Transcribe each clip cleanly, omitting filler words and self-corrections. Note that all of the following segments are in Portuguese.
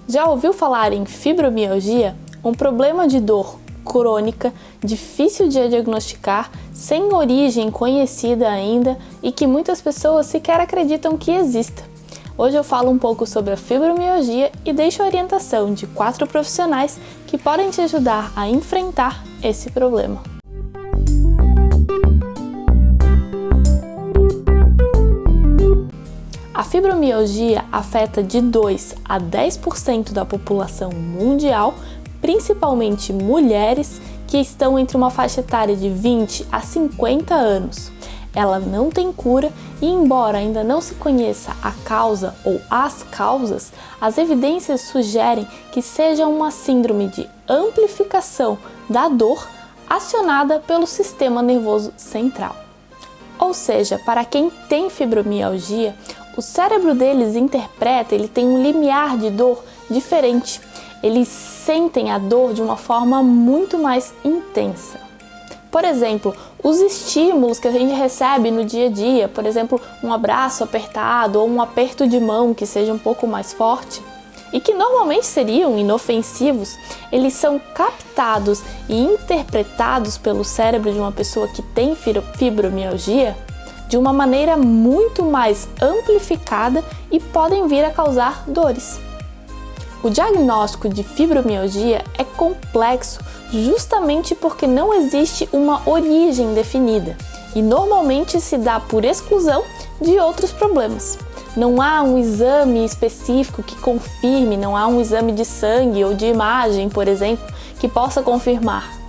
Já ouviu falar em fibromialgia? Um problema de dor crônica, difícil de diagnosticar, sem origem conhecida ainda e que muitas pessoas sequer acreditam que exista. Hoje eu falo um pouco sobre a fibromialgia e deixo a orientação de 4 profissionais que podem te ajudar a enfrentar esse problema. A fibromialgia afeta de 2 a 10% da população mundial, principalmente mulheres que estão entre uma faixa etária de 20 a 50 anos. Ela não tem cura e, embora ainda não se conheça a causa ou as causas, as evidências sugerem que seja uma síndrome de amplificação da dor acionada pelo sistema nervoso central. Ou seja, para quem tem fibromialgia, o cérebro deles interpreta, ele tem um limiar de dor diferente. Eles sentem a dor de uma forma muito mais intensa. Por exemplo, os estímulos que a gente recebe no dia a dia, por exemplo, um abraço apertado ou um aperto de mão que seja um pouco mais forte e que normalmente seriam inofensivos, eles são captados e interpretados pelo cérebro de uma pessoa que tem fibromialgia de uma maneira muito mais amplificada e podem vir a causar dores. O diagnóstico de fibromialgia é complexo justamente porque não existe uma origem definida e normalmente se dá por exclusão de outros problemas. Não há um exame específico que confirme, não há um exame de sangue ou de imagem, por exemplo, que possa confirmar.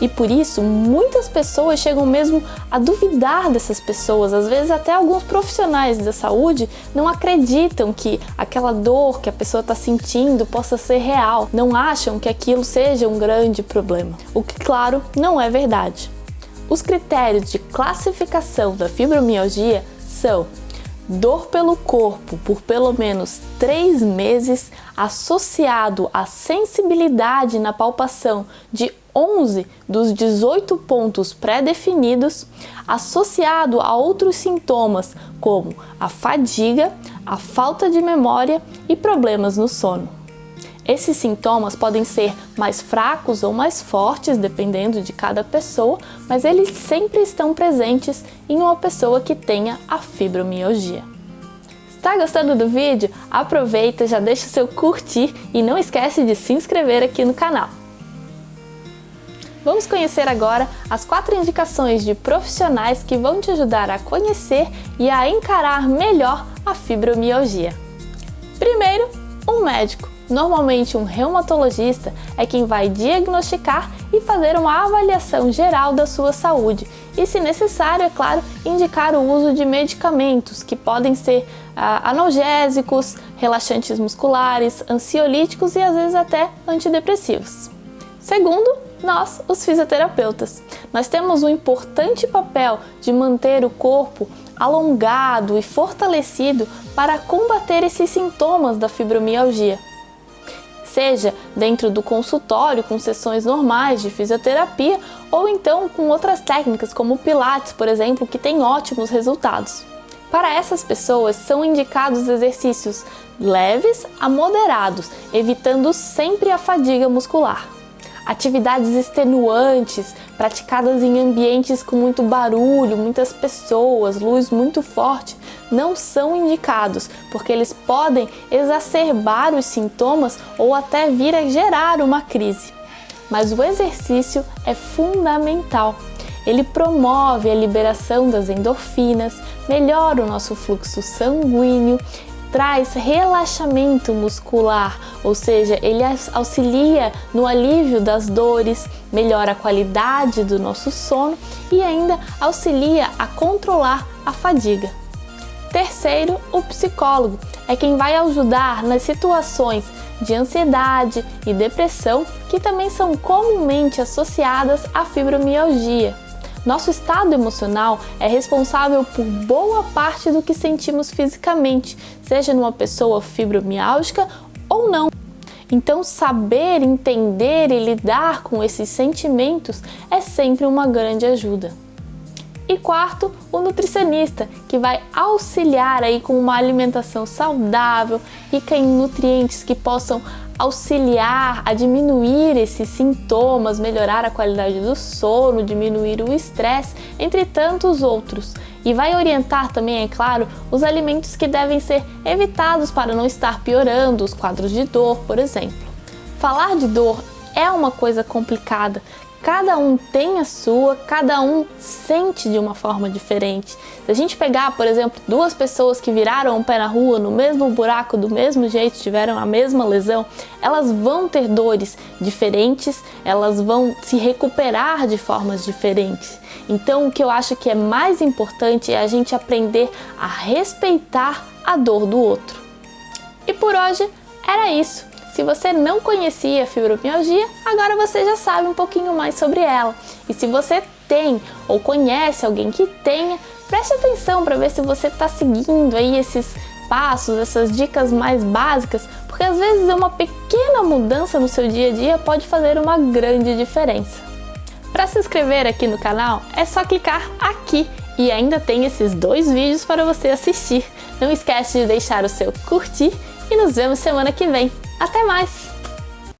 E por isso, muitas pessoas chegam mesmo a duvidar dessas pessoas. Às vezes até alguns profissionais da saúde não acreditam que aquela dor que a pessoa está sentindo possa ser real. Não acham que aquilo seja um grande problema. O que, claro, não é verdade. Os critérios de classificação da fibromialgia são dor pelo corpo por pelo menos 3 meses, associado à sensibilidade na palpação de 11 dos 18 pontos pré-definidos, associado a outros sintomas como a fadiga, a falta de memória e problemas no sono. Esses sintomas podem ser mais fracos ou mais fortes, dependendo de cada pessoa, mas eles sempre estão presentes em uma pessoa que tenha a fibromialgia. Está gostando do vídeo? Aproveita, já deixa o seu curtir e não esquece de se inscrever aqui no canal. Vamos conhecer agora as 4 indicações de profissionais que vão te ajudar a conhecer e a encarar melhor a fibromialgia. Primeiro, um médico. Normalmente um reumatologista é quem vai diagnosticar e fazer uma avaliação geral da sua saúde e, se necessário, é claro, indicar o uso de medicamentos que podem ser analgésicos, relaxantes musculares, ansiolíticos e às vezes até antidepressivos. Segundo, nós, os fisioterapeutas. Nós temos um importante papel de manter o corpo alongado e fortalecido para combater esses sintomas da fibromialgia. Seja dentro do consultório com sessões normais de fisioterapia ou então com outras técnicas como o Pilates, por exemplo, que tem ótimos resultados. Para essas pessoas são indicados exercícios leves a moderados, evitando sempre a fadiga muscular. Atividades extenuantes, praticadas em ambientes com muito barulho, muitas pessoas, luz muito forte, não são indicados, porque eles podem exacerbar os sintomas ou até vir a gerar uma crise. Mas o exercício é fundamental. Ele promove a liberação das endorfinas, melhora o nosso fluxo sanguíneo, traz relaxamento muscular, ou seja, ele auxilia no alívio das dores, melhora a qualidade do nosso sono e ainda auxilia a controlar a fadiga. Terceiro, o psicólogo é quem vai ajudar nas situações de ansiedade e depressão que também são comumente associadas à fibromialgia. Nosso estado emocional é responsável por boa parte do que sentimos fisicamente, seja numa pessoa fibromialgica ou não. Então, saber, entender e lidar com esses sentimentos é sempre uma grande ajuda. E quarto, o nutricionista, que vai auxiliar aí com uma alimentação saudável, rica em nutrientes que possam auxiliar a diminuir esses sintomas, melhorar a qualidade do sono, diminuir o estresse, entre tantos outros. E vai orientar também, é claro, os alimentos que devem ser evitados para não estar piorando os quadros de dor, por exemplo. Falar de dor é uma coisa complicada. Cada um tem a sua, cada um sente de uma forma diferente. Se a gente pegar, por exemplo, duas pessoas que viraram o pé na rua no mesmo buraco, do mesmo jeito, tiveram a mesma lesão, elas vão ter dores diferentes, elas vão se recuperar de formas diferentes. Então, o que eu acho que é mais importante é a gente aprender a respeitar a dor do outro. E por hoje era isso. Se você não conhecia a fibromialgia, agora você já sabe um pouquinho mais sobre ela. E se você tem ou conhece alguém que tenha, preste atenção para ver se você está seguindo aí esses passos, essas dicas mais básicas, porque às vezes uma pequena mudança no seu dia a dia pode fazer uma grande diferença. Para se inscrever aqui no canal, é só clicar aqui e ainda tem esses 2 vídeos para você assistir. Não esquece de deixar o seu curtir e nos vemos semana que vem. Até mais!